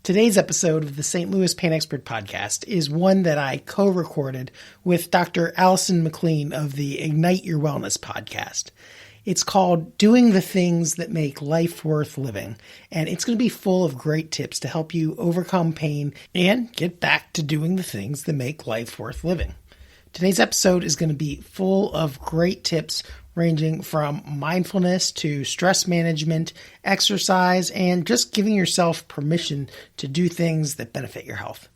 Today's episode of the St. Louis Pain Expert podcast is one that I co-recorded with Dr. Alison McLean of the Ignite Your Wellness podcast. It's called Doing the Things That Make Life Worth Living, and it's going to be full of great tips to help you overcome pain and get back to doing the things that make life worth living. Today's episode is going to be full of great tips ranging from mindfulness to stress management, exercise, and just giving yourself permission to do things that benefit your health.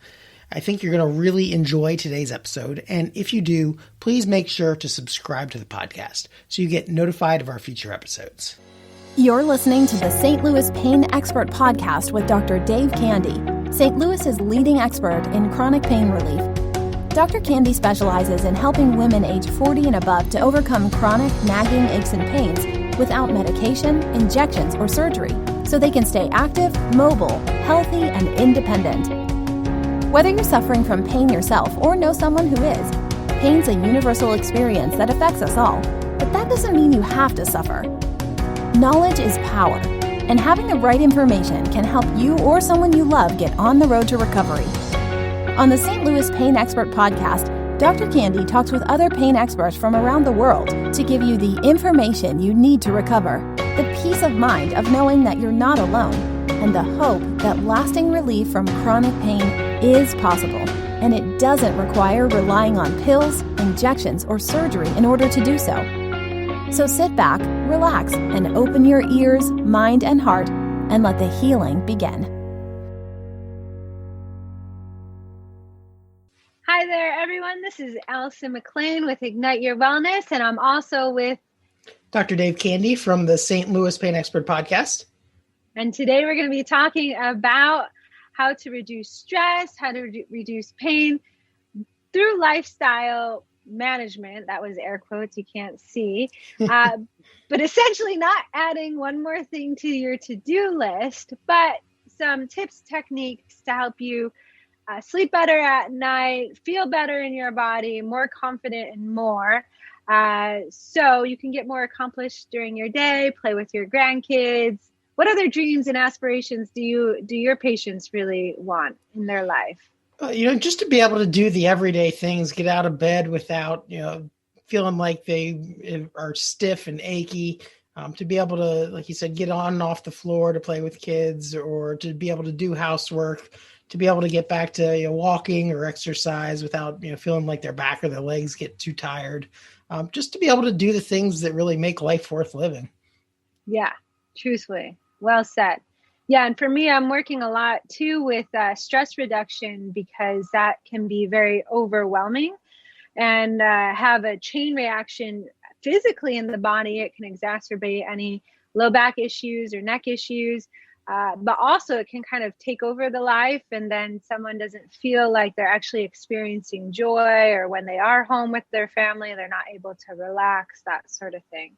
I think you're going to really enjoy today's episode, and if you do, please make sure to subscribe to the podcast so you get notified of our future episodes. You're listening to the St. Louis Pain Expert podcast with Dr. Dave Candy, St. Louis's leading expert in chronic pain relief. Dr. Candy specializes in helping women age 40 and above to overcome chronic, nagging aches and pains without medication, injections, or surgery, so they can stay active, mobile, healthy, and independent. Whether you're suffering from pain yourself or know someone who is, pain's a universal experience that affects us all, but that doesn't mean you have to suffer. Knowledge is power, and having the right information can help you or someone you love get on the road to recovery. On the St. Louis Pain Expert podcast, Dr. Candy talks with other pain experts from around the world to give you the information you need to recover, the peace of mind of knowing that you're not alone, and the hope that lasting relief from chronic pain is possible, and it doesn't require relying on pills, injections, or surgery in order to do so. So sit back, relax, and open your ears, mind, and heart, and let the healing begin. Hi there, everyone. This is Alison McLean with Ignite Your Wellness, and I'm also with Dr. Dave Candy from the St. Louis Pain Expert podcast. And today we're going to be talking about how to reduce stress, how to reduce pain through lifestyle management. That was air quotes, you can't see. But essentially not adding one more thing to your to-do list, but some tips, techniques to help you sleep better at night, feel better in your body, more confident and more. So you can get more accomplished during your day, play with your grandkids. What other dreams and aspirations do your patients really want in their life? Just to be able to do the everyday things, get out of bed without, feeling like they are stiff and achy, to be able to, like you said, get on and off the floor to play with kids, or to be able to do housework, to be able to get back to walking or exercise without feeling like their back or their legs get too tired. Just to be able to do the things that really make life worth living. Yeah, truthfully. Well said. Yeah, and for me, I'm working a lot too with stress reduction, because that can be very overwhelming and have a chain reaction physically in the body. It can exacerbate any low back issues or neck issues. But also it can kind of take over the life, and then someone doesn't feel like they're actually experiencing joy, or when they are home with their family, they're not able to relax, that sort of thing.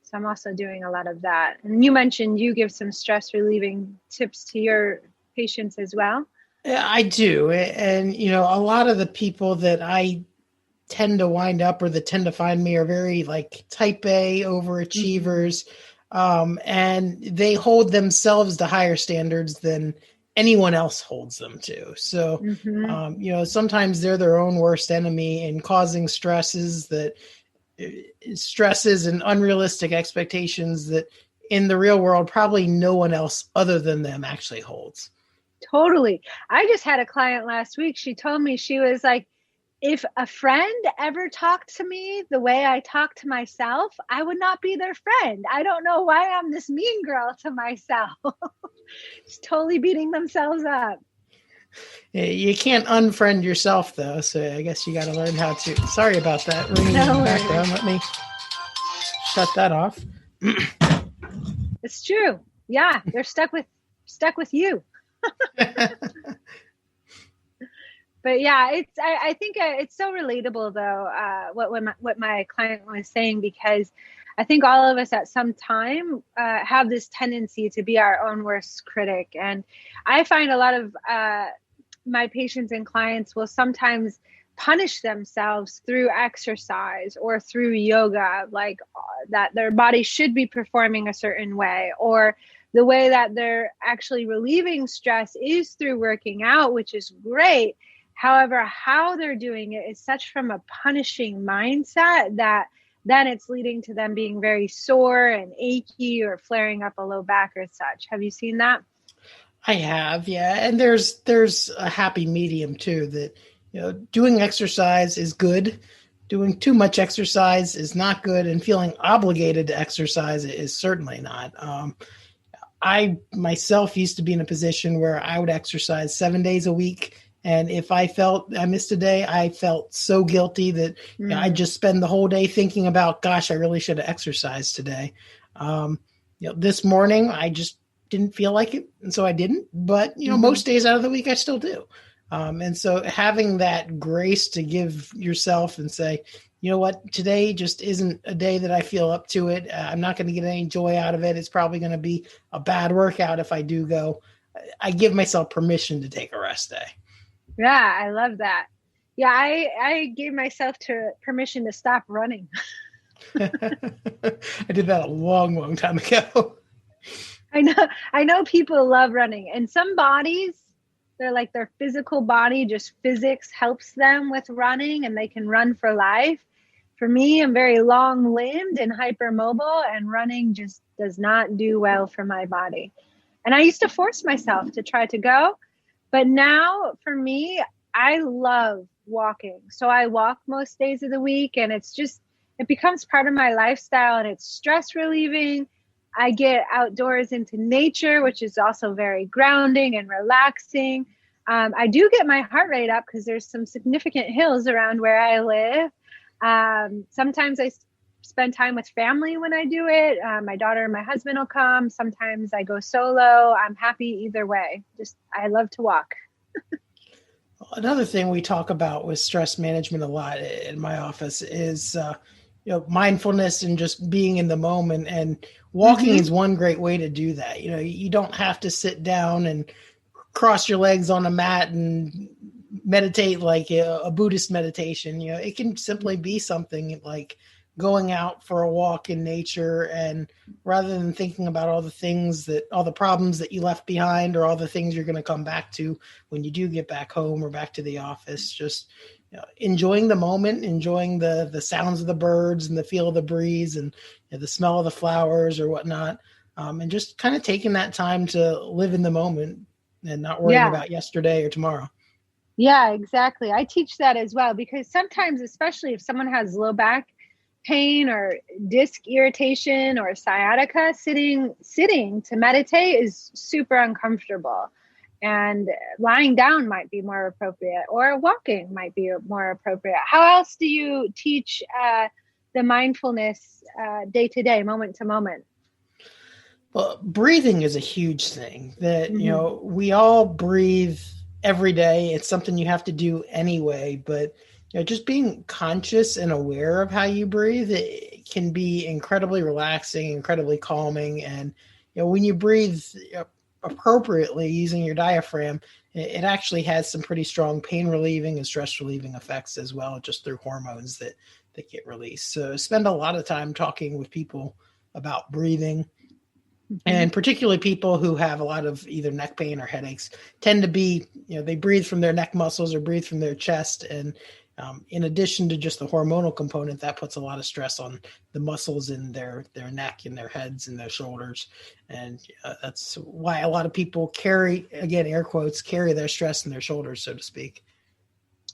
So I'm also doing a lot of that. And you mentioned you give some stress relieving tips to your patients as well. Yeah, I do. And, a lot of the people that I tend to wind up, or that tend to find me, are very like type A overachievers. And they hold themselves to higher standards than anyone else holds them to. So, sometimes they're their own worst enemy in causing stresses and unrealistic expectations that in the real world, probably no one else other than them actually holds. Totally. I just had a client last week. She told me, she was like, if a friend ever talked to me the way I talk to myself, I would not be their friend. I don't know why I'm this mean girl to myself. Just totally beating themselves up. You can't unfriend yourself, though. So I guess you got to learn how to. Sorry about that ringing in the background. Let me shut that off. It's true. Yeah, they're stuck with you. But yeah, I think it's so relatable though, what my client was saying, because I think all of us at some time have this tendency to be our own worst critic. And I find a lot of my patients and clients will sometimes punish themselves through exercise or through yoga, like that their body should be performing a certain way, or the way that they're actually relieving stress is through working out, which is great. However, how they're doing it is such from a punishing mindset that then it's leading to them being very sore and achy or flaring up a low back or such. Have you seen that? I have, yeah. And there's a happy medium too, that, doing exercise is good. Doing too much exercise is not good, and feeling obligated to exercise is certainly not. I myself used to be in a position where I would exercise 7 days a week. And if I felt I missed a day, I felt so guilty that I'd just spend the whole day thinking about, gosh, I really should have exercised today. This morning, I just didn't feel like it, and so I didn't. But, most days out of the week, I still do. And so having that grace to give yourself and say, you know what, today just isn't a day that I feel up to it. I'm not going to get any joy out of it. It's probably going to be a bad workout if I do go. I give myself permission to take a rest day. Yeah, I love that. Yeah, I gave myself permission to stop running. I did that a long, long time ago. I know people love running, and some bodies, they're like their physical body, just physics helps them with running and they can run for life. For me, I'm very long limbed and hypermobile, and running just does not do well for my body. And I used to force myself to try to go. But now for me, I love walking. So I walk most days of the week, and it becomes part of my lifestyle, and it's stress relieving. I get outdoors into nature, which is also very grounding and relaxing. I do get my heart rate up because there's some significant hills around where I live. Sometimes I spend time with family when I do it. My daughter and my husband will come. Sometimes I go solo. I'm happy either way. I love to walk. Another thing we talk about with stress management a lot in my office is, mindfulness and just being in the moment. And walking is one great way to do that. You don't have to sit down and cross your legs on a mat and meditate like a Buddhist meditation. It can simply be something like going out for a walk in nature, and rather than thinking about all the problems that you left behind or all the things you're going to come back to when you do get back home or back to the office, just enjoying the moment, enjoying the sounds of the birds and the feel of the breeze and the smell of the flowers or whatnot, and just kind of taking that time to live in the moment and not worrying about yesterday or tomorrow. Yeah, exactly. I teach that as well, because sometimes, especially if someone has low back pain or disc irritation or sciatica, sitting to meditate is super uncomfortable, and lying down might be more appropriate, or walking might be more appropriate. How else do you teach the mindfulness day to day, moment to moment? Well, breathing is a huge thing that, we all breathe every day. It's something you have to do anyway, but just being conscious and aware of how you breathe, it can be incredibly relaxing, incredibly calming. And, when you breathe appropriately using your diaphragm, it actually has some pretty strong pain relieving and stress relieving effects as well, just through hormones that get released. So I spend a lot of time talking with people about breathing. And particularly people who have a lot of either neck pain or headaches tend to be, they breathe from their neck muscles or breathe from their chest. And in addition to just the hormonal component, that puts a lot of stress on the muscles in their neck and their heads and their shoulders. And that's why a lot of people carry, again, air quotes, carry their stress in their shoulders, so to speak.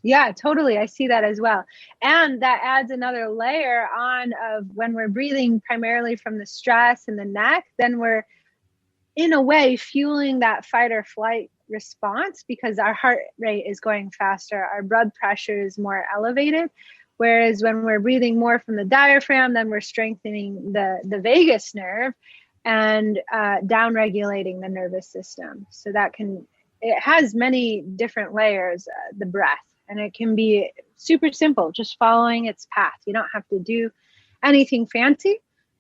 Yeah, totally. I see that as well. And that adds another layer on of when we're breathing primarily from the stress in the neck, then we're in a way fueling that fight or flight response, because our heart rate is going faster, our blood pressure is more elevated. Whereas when we're breathing more from the diaphragm, then we're strengthening the vagus nerve and down regulating the nervous system. So it has many different layers, the breath. And it can be super simple, just following its path. You don't have to do anything fancy.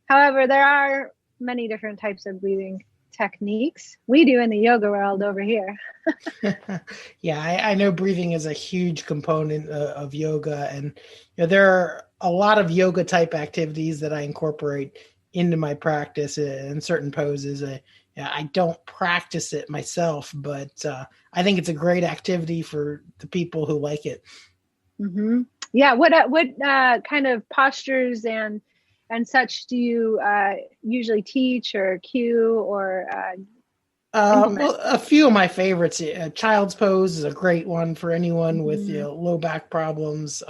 However, there are many different types of breathing techniques. We do in the yoga world over here. Yeah, I know breathing is a huge component of yoga. And there are a lot of yoga type activities that I incorporate into my practice in certain poses. I don't practice it myself, but I think it's a great activity for the people who like it. Mm-hmm. Yeah. What kind of postures and such do you usually teach or cue or implement? Well, a few of my favorites. Child's pose is a great one for anyone with low back problems.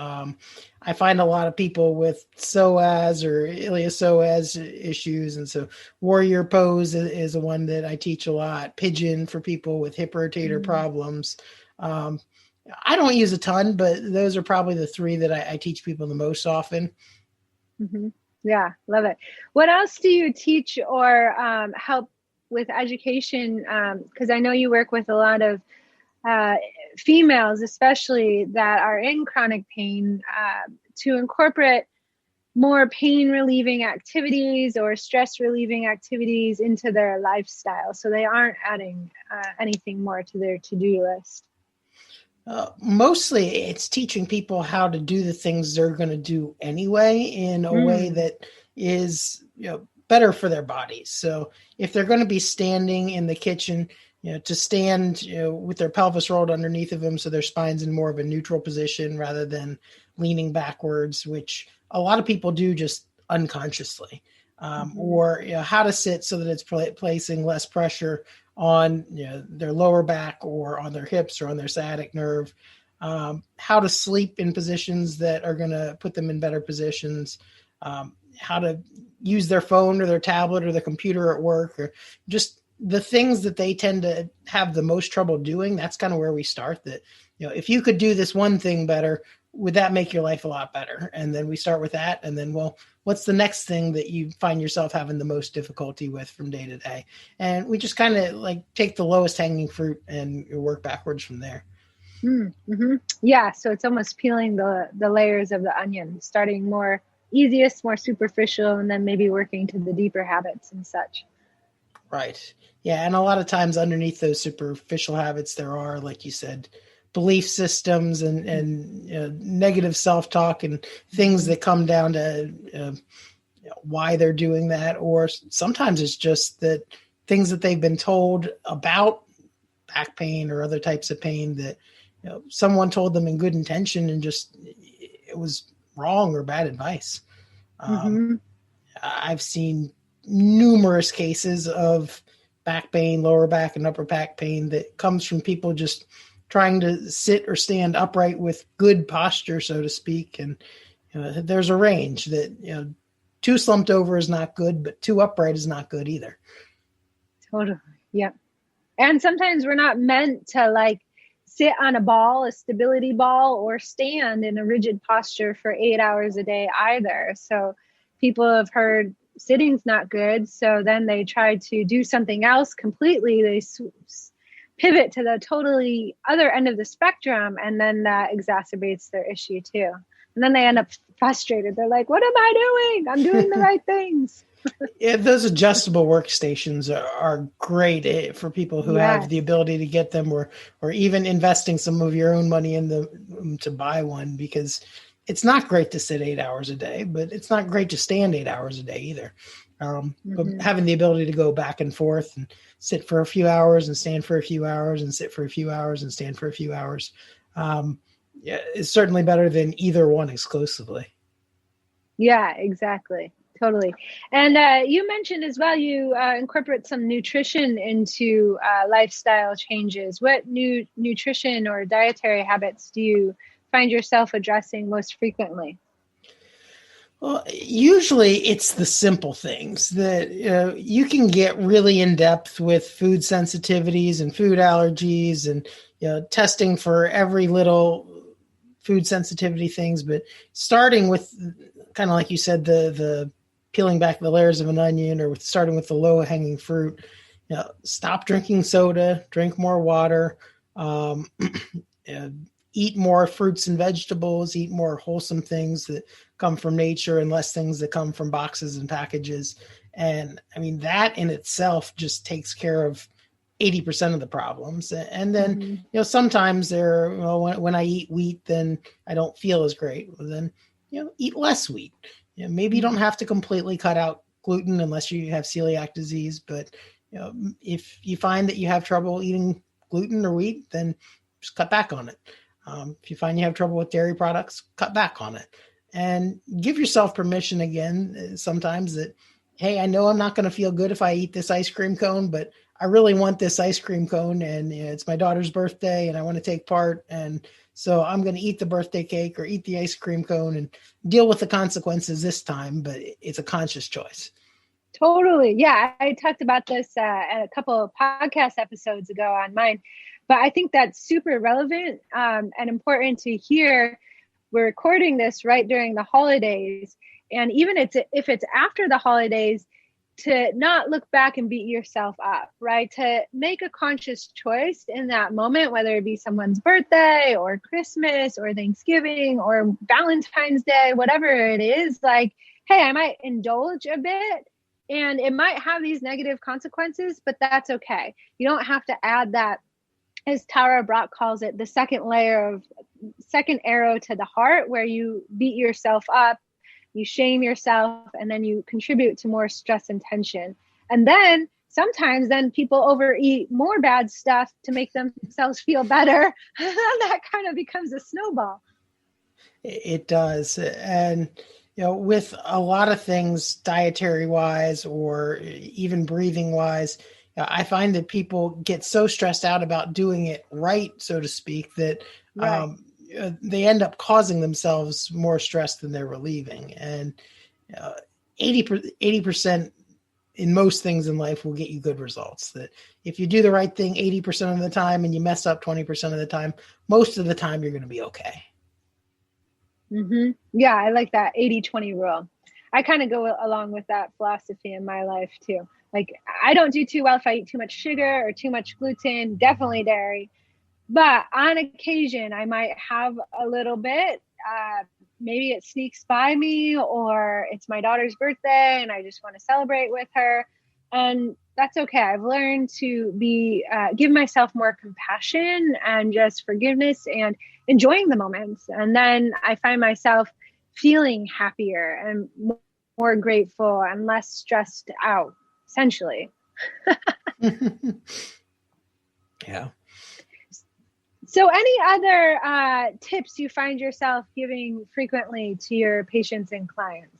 I find a lot of people with psoas or iliopsoas issues, and so warrior pose is a one that I teach a lot. Pigeon for people with hip rotator problems. I don't use a ton, but those are probably the three that I teach people the most often. Mm-hmm. Yeah, love it. What else do you teach or help with education? Because I know you work with a lot of females, especially that are in chronic pain, to incorporate more pain relieving activities or stress relieving activities into their lifestyle, so they aren't adding anything more to their to-do list. Mostly it's teaching people how to do the things they're going to do anyway in a way that is, better for their bodies. So if they're going to be standing in the kitchen, to stand, with their pelvis rolled underneath of them, so their spine's in more of a neutral position rather than leaning backwards, which a lot of people do just unconsciously, or how to sit so that it's placing less pressure on their lower back or on their hips or on their sciatic nerve, how to sleep in positions that are going to put them in better positions, how to use their phone or their tablet or the computer at work, or just the things that they tend to have the most trouble doing. That's kind of where we start. That, if you could do this one thing better, would that make your life a lot better? And then we start with that. And then, well, what's the next thing that you find yourself having the most difficulty with from day to day? And we just kind of like take the lowest hanging fruit and work backwards from there. Mm-hmm. Yeah. So it's almost peeling the layers of the onion, starting more easiest, more superficial, and then maybe working to the deeper habits and such. Right. Yeah. And a lot of times underneath those superficial habits, there are, like you said, belief systems and negative self-talk and things that come down to why they're doing that. Or sometimes it's just that things that they've been told about back pain or other types of pain that someone told them in good intention and just it was wrong or bad advice. I've seen numerous cases of back pain, lower back and upper back pain that comes from people just trying to sit or stand upright with good posture, so to speak. And there's a range that, too slumped over is not good, but too upright is not good either. Totally. Yep. And sometimes we're not meant to sit on a stability ball, or stand in a rigid posture for 8 hours a day either. So people have heard sitting's not good. So then they try to do something else completely. They pivot to the totally other end of the spectrum, and then that exacerbates their issue too. And then they end up frustrated. They're like, what am I doing? I'm doing the right things. Yeah, those adjustable workstations are great for people who have the ability to get them, or even investing some of your own money in them to buy one, because it's not great to sit 8 hours a day, but it's not great to stand 8 hours a day either. But having the ability to go back and forth and sit for a few hours and stand for a few hours and sit for a few hours and stand for a few hours, is certainly better than either one exclusively. Yeah, exactly. Totally. And you mentioned as well, you incorporate some nutrition into lifestyle changes. What new nutrition or dietary habits do you find yourself addressing most frequently? Well, usually it's the simple things that you can get really in depth with food sensitivities and food allergies and testing for every little food sensitivity things. But starting with kind of like you said, the peeling back the layers of an onion, or starting with the low hanging fruit, stop drinking soda, drink more water, eat more fruits and vegetables, eat more wholesome things that come from nature and less things that come from boxes and packages. And I mean, that in itself just takes care of 80% of the problems. And then, sometimes when I eat wheat, then I don't feel as great. Well, then, eat less wheat. Maybe you don't have to completely cut out gluten unless you have celiac disease, but If you find that you have trouble eating gluten or wheat, then just cut back on it. If you find you have trouble with dairy products, cut back on it. And give yourself permission again, sometimes that, hey, I know I'm not going to feel good if I eat this ice cream cone, but I really want this ice cream cone, and it's my daughter's birthday and I want to take part. And so I'm going to eat the birthday cake or eat the ice cream cone and deal with the consequences this time, but it's a conscious choice. Totally. Yeah. I talked about this a couple of podcast episodes ago on mine, but I think that's super relevant and important to hear. We're recording this right during the holidays. And even if it's after the holidays, to not look back and beat yourself up, right? To make a conscious choice in that moment, whether it be someone's birthday or Christmas or Thanksgiving or Valentine's Day, whatever it is, like, hey, I might indulge a bit and it might have these negative consequences, but that's okay. You don't have to add that, as Tara Brach calls it, the second arrow to the heart, where you beat yourself up, you shame yourself, and then you contribute to more stress and tension. And then sometimes people overeat more bad stuff to make themselves feel better. That kind of becomes a snowball. It does. And, with a lot of things, dietary wise, or even breathing wise, I find that people get so stressed out about doing it right, so to speak, that right. They end up causing themselves more stress than they're relieving. And 80% in most things in life will get you good results. That if you do the right thing 80% of the time and you mess up 20% of the time, most of the time you're going to be okay. Mm-hmm. Yeah, I like that 80-20 rule. I kind of go along with that philosophy in my life too. Like, I don't do too well if I eat too much sugar or too much gluten, definitely dairy. But on occasion, I might have a little bit. Maybe it sneaks by me, or it's my daughter's birthday and I just want to celebrate with her. And that's okay. I've learned to give myself more compassion and just forgiveness and enjoying the moments. And then I find myself feeling happier and more grateful and less stressed out, essentially. Yeah. So any other tips you find yourself giving frequently to your patients and clients?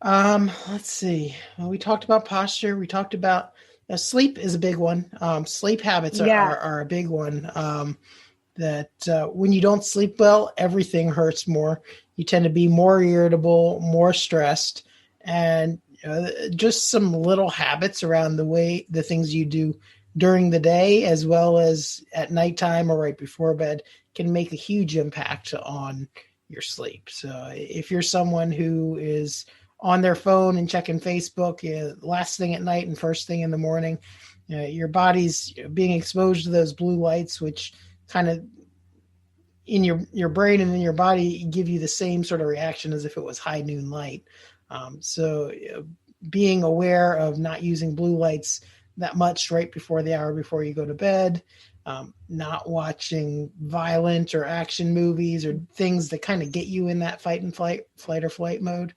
Let's see. Well, we talked about posture. We talked about sleep is a big one. Sleep habits are a big one. When you don't sleep well, everything hurts more. You tend to be more irritable, more stressed, and just some little habits around the things you do during the day, as well as at nighttime or right before bed, can make a huge impact on your sleep. So if you're someone who is on their phone and checking Facebook last thing at night and first thing in the morning, your body's being exposed to those blue lights, which kind of in your brain and in your body give you the same sort of reaction as if it was high noon light. So being aware of not using blue lights that much right before the hour before you go to bed, not watching violent or action movies or things that kind of get you in that fight or flight mode,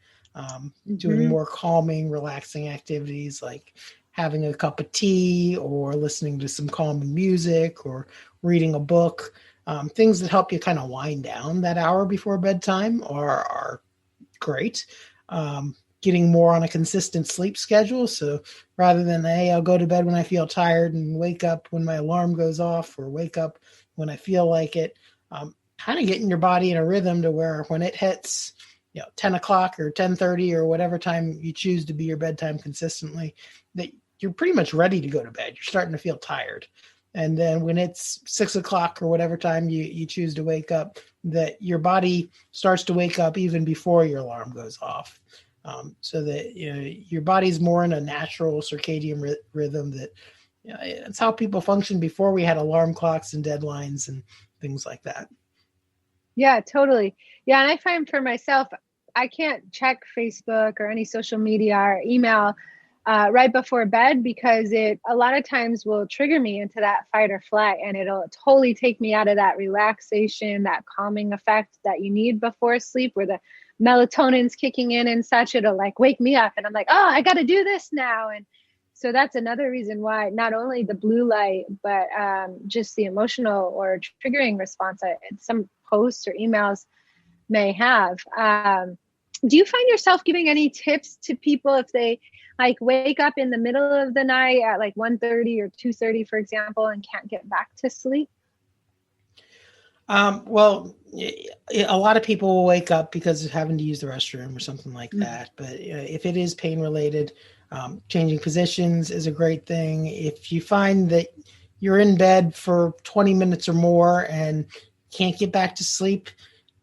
doing more calming, relaxing activities like having a cup of tea or listening to some calming music or reading a book, things that help you kind of wind down that hour before bedtime are great. Getting more on a consistent sleep schedule. So rather than, hey, I'll go to bed when I feel tired and wake up when my alarm goes off, or wake up when I feel like it, kind of getting your body in a rhythm to where when it hits 10 o'clock or 10:30 or whatever time you choose to be your bedtime consistently, that you're pretty much ready to go to bed. You're starting to feel tired. And then when it's 6 o'clock or whatever time you choose to wake up, that your body starts to wake up even before your alarm goes off. So that your body's more in a natural circadian rhythm. That it's how people functioned before we had alarm clocks and deadlines and things like that. Yeah, totally. Yeah, and I find for myself, I can't check Facebook or any social media or email right before bed, because it a lot of times will trigger me into that fight or flight, and it'll totally take me out of that relaxation, that calming effect that you need before sleep, where the melatonin's kicking in and such. It'll like wake me up and I'm like, oh, I got to do this now. And So that's another reason why not only the blue light, but just the emotional or triggering response that some posts or emails may have. Do you find yourself giving any tips to people if they like wake up in the middle of the night at like 1:30 or 2:30, for example, and can't get back to sleep? Well, a lot of people will wake up because of having to use the restroom or something like that. But if it is pain related, changing positions is a great thing. If you find that you're in bed for 20 minutes or more and can't get back to sleep,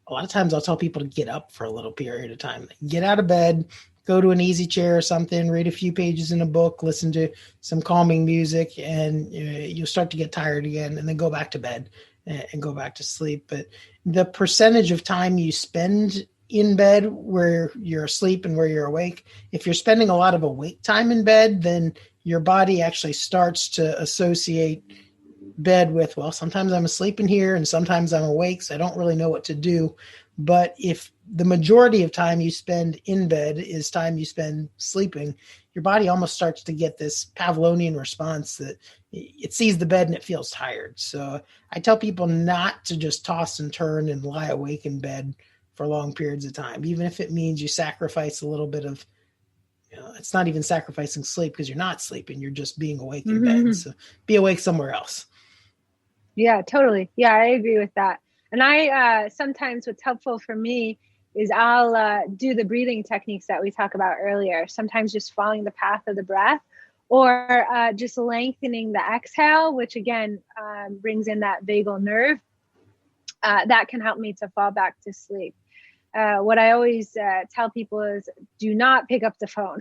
a lot of times I'll tell people to get up for a little period of time. Get out of bed, go to an easy chair or something, read a few pages in a book, listen to some calming music, and you'll start to get tired again, and then go back to bed and go back to sleep. But the percentage of time you spend in bed where you're asleep and where you're awake, if you're spending a lot of awake time in bed, then your body actually starts to associate bed with, well, sometimes I'm asleep in here and sometimes I'm awake, so I don't really know what to do. But if the majority of time you spend in bed is time you spend sleeping, your body almost starts to get this Pavlovian response that it sees the bed and it feels tired. So I tell people not to just toss and turn and lie awake in bed for long periods of time, even if it means you sacrifice a little bit of, it's not even sacrificing sleep because you're not sleeping, you're just being awake in bed. So be awake somewhere else. Yeah, totally. Yeah, I agree with that. And I sometimes what's helpful for me is I'll do the breathing techniques that we talked about earlier. Sometimes just following the path of the breath, or just lengthening the exhale, which again brings in that vagal nerve. That can help me to fall back to sleep. What I always tell people is do not pick up the phone.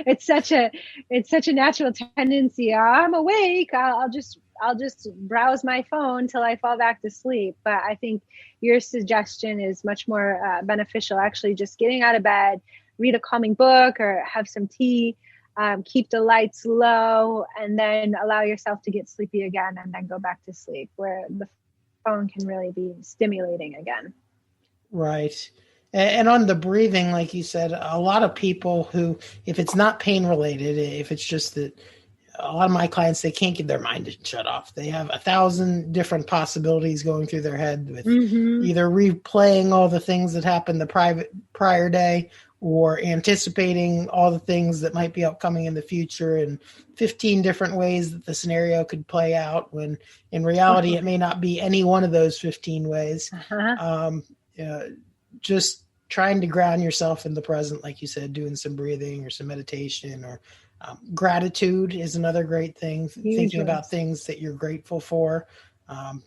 It's such a natural tendency. I'm awake. I'll just browse my phone till I fall back to sleep. But I think your suggestion is much more beneficial. Actually, just getting out of bed, read a calming book or have some tea, keep the lights low, and then allow yourself to get sleepy again and then go back to sleep, where the phone can really be stimulating again. Right. And on the breathing, like you said, a lot of people who, if it's not pain related, if it's just that a lot of my clients, they can't get their mind to shut off. They have 1,000 different possibilities going through their head with either replaying all the things that happened the prior day or anticipating all the things that might be upcoming in the future and 15 different ways that the scenario could play out, when in reality, it may not be any one of those 15 ways. Just trying to ground yourself in the present, like you said, doing some breathing or some meditation, or gratitude is another great thing. Thinking about things that you're grateful for kind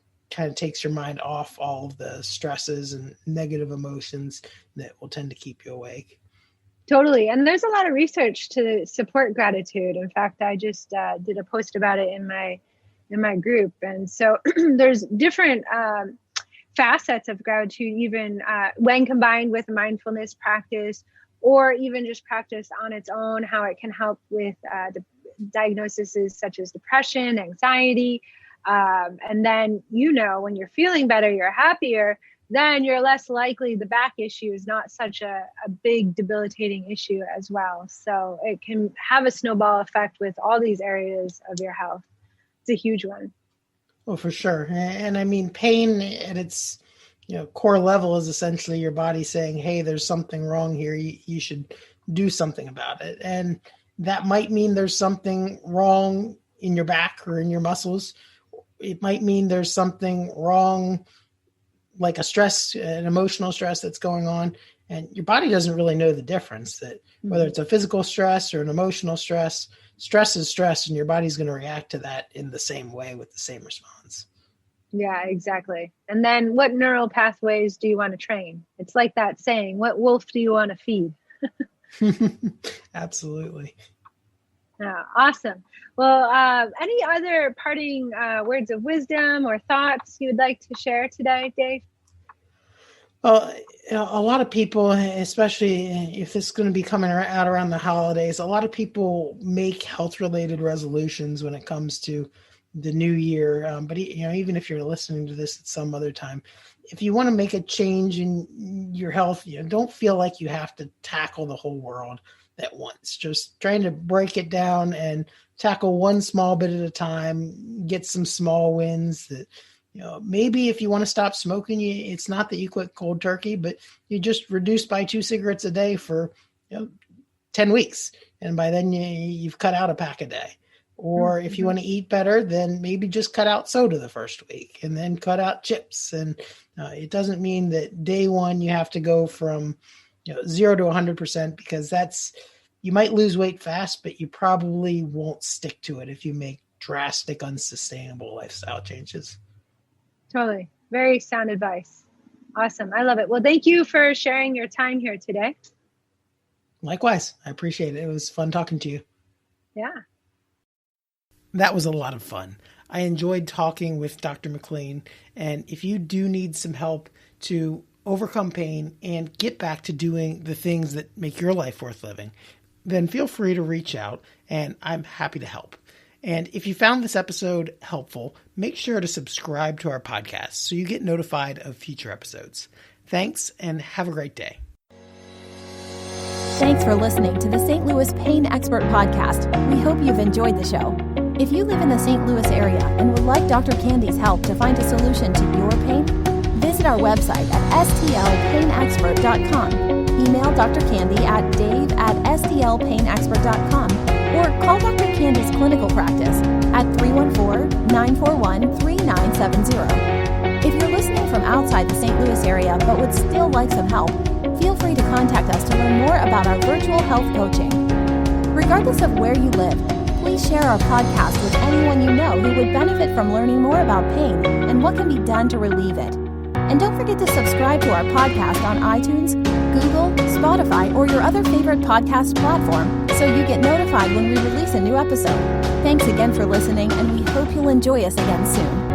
of takes your mind off all of the stresses and negative emotions that will tend to keep you awake. Totally. And there's a lot of research to support gratitude. In fact, I just did a post about it in my group. And so there's different facets of gratitude, even when combined with mindfulness practice, or even just practice on its own, how it can help with the diagnoses such as depression, anxiety. And then, when you're feeling better, you're happier, then you're less likely the back issue is not such a big debilitating issue as well. So it can have a snowball effect with all these areas of your health. It's a huge one. Well, for sure. And I mean, pain at its core level is essentially your body saying, hey, there's something wrong here. You should do something about it. And that might mean there's something wrong in your back or in your muscles. It might mean there's something wrong, like an emotional stress that's going on. And your body doesn't really know the difference, that whether it's a physical stress or an emotional stress is stress, and your body's going to react to that in the same way with the same response. Yeah, exactly. And then what neural pathways do you want to train? It's like that saying, what wolf do you want to feed? Absolutely. Awesome. Well, any other parting words of wisdom or thoughts you would like to share today, Dave? Well, a lot of people, especially if this is going to be coming out around the holidays, a lot of people make health-related resolutions when it comes to the new year. But even if you're listening to this at some other time, if you want to make a change in your health, don't feel like you have to tackle the whole world. at once. Just trying to break it down and tackle one small bit at a time, get some small wins that, maybe if you want to stop smoking, it's not that you quit cold turkey, but you just reduce by 2 cigarettes a day for 10 weeks. And by then you've cut out a pack a day. Or if you want to eat better, then maybe just cut out soda the first week and then cut out chips. And it doesn't mean that day one you have to go from 0 to 100%, because you might lose weight fast, but you probably won't stick to it if you make drastic, unsustainable lifestyle changes. Totally. Very sound advice. Awesome. I love it. Well, thank you for sharing your time here today. Likewise. I appreciate it. It was fun talking to you. Yeah. That was a lot of fun. I enjoyed talking with Dr. McLean. And if you do need some help to overcome pain and get back to doing the things that make your life worth living, then feel free to reach out and I'm happy to help. And if you found this episode helpful, make sure to subscribe to our podcast so you get notified of future episodes. Thanks and have a great day. Thanks for listening to the St. Louis Pain Expert Podcast. We hope you've enjoyed the show. If you live in the St. Louis area and would like Dr. Candy's help to find a solution to your pain, visit our website at stlpainexpert.com. Email Dr. Candy at dave@stlpainexpert.com or call Dr. Candy's clinical practice at 314-941-3970. If you're listening from outside the St. Louis area but would still like some help, feel free to contact us to learn more about our virtual health coaching. Regardless of where you live, please share our podcast with anyone you know who would benefit from learning more about pain and what can be done to relieve it. And don't forget to subscribe to our podcast on iTunes, Google, Spotify, or your other favorite podcast platform so you get notified when we release a new episode. Thanks again for listening, and we hope you'll enjoy us again soon.